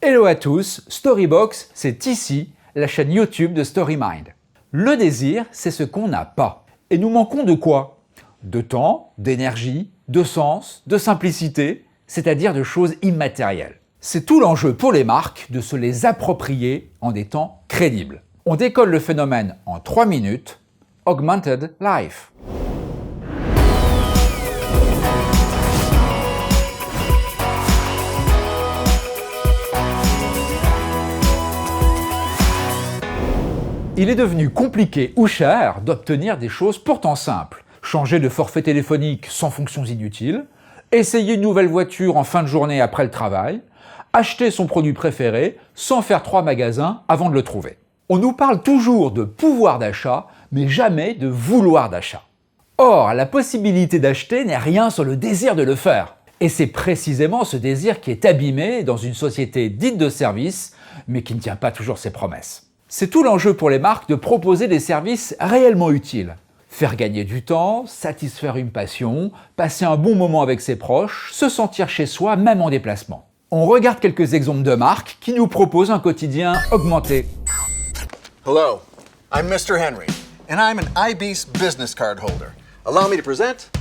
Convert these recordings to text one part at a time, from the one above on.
Hello à tous, Storybox, c'est ici, la chaîne YouTube de StoryMind. Le désir, c'est ce qu'on n'a pas. Et nous manquons de quoi? De temps, d'énergie, de sens, de simplicité, c'est-à-dire de choses immatérielles. C'est tout l'enjeu pour les marques de se les approprier en des temps crédibles. On décolle le phénomène en 3 minutes, Augmented Life. Il est devenu compliqué ou cher d'obtenir des choses pourtant simples. Changer de forfait téléphonique sans fonctions inutiles, essayer une nouvelle voiture en fin de journée après le travail, acheter son produit préféré sans faire 3 magasins avant de le trouver. On nous parle toujours de pouvoir d'achat, mais jamais de vouloir d'achat. Or, la possibilité d'acheter n'est rien sans le désir de le faire. Et c'est précisément ce désir qui est abîmé dans une société dite de service, mais qui ne tient pas toujours ses promesses. C'est tout l'enjeu pour les marques de proposer des services réellement utiles. Faire gagner du temps, satisfaire une passion, passer un bon moment avec ses proches, se sentir chez soi même en déplacement. On regarde quelques exemples de marques qui nous proposent un quotidien augmenté. Hello, I'm Mr. Henry, and I'm an IBEAS business card holder. Allow me to present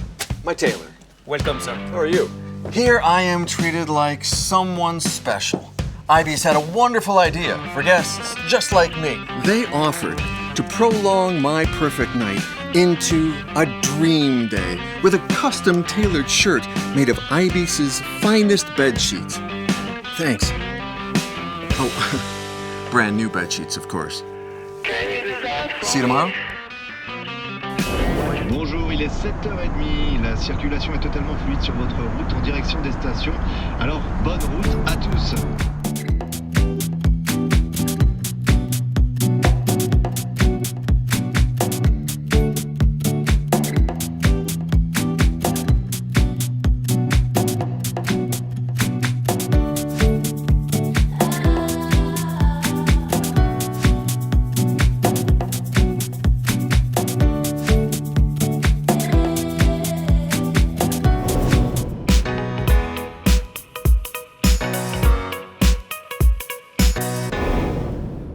my tailor. Welcome, sir. How are you? Here I am treated like someone special. IBEAS had a wonderful idea for guests just like me. They offered to prolong my perfect night into a dream day with a custom tailored shirt made of IBEAS's finest bed sheets. Thanks. Oh, brand new bed sheets, of course. See you tomorrow. Bonjour, il est 7h30, la circulation est totalement fluide sur votre route en direction des stations. Alors, bonne route à tous.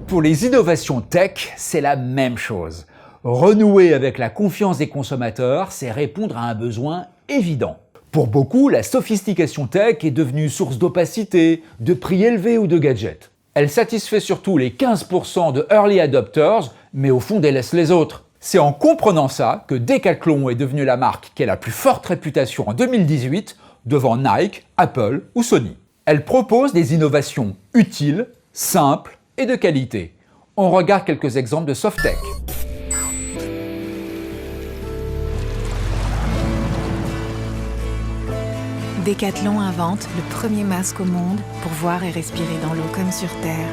Pour les innovations tech, c'est la même chose. Renouer avec la confiance des consommateurs, c'est répondre à un besoin évident. Pour beaucoup, la sophistication tech est devenue source d'opacité, de prix élevés ou de gadgets. Elle satisfait surtout les 15% de early adopters, mais au fond délaisse les autres. C'est en comprenant ça que Decathlon est devenue la marque qui a la plus forte réputation en 2018, devant Nike, Apple ou Sony. Elle propose des innovations utiles, simples, et de qualité. On regarde quelques exemples de soft-tech. Decathlon invente le premier masque au monde pour voir et respirer dans l'eau comme sur Terre.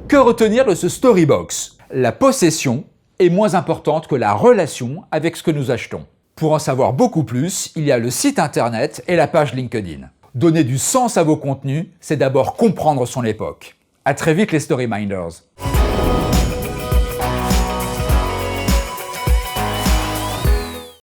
Que retenir de ce Storybox? La possession est moins importante que la relation avec ce que nous achetons. Pour en savoir beaucoup plus, il y a le site internet et la page LinkedIn. Donner du sens à vos contenus, c'est d'abord comprendre son époque. À très vite les Storyminders.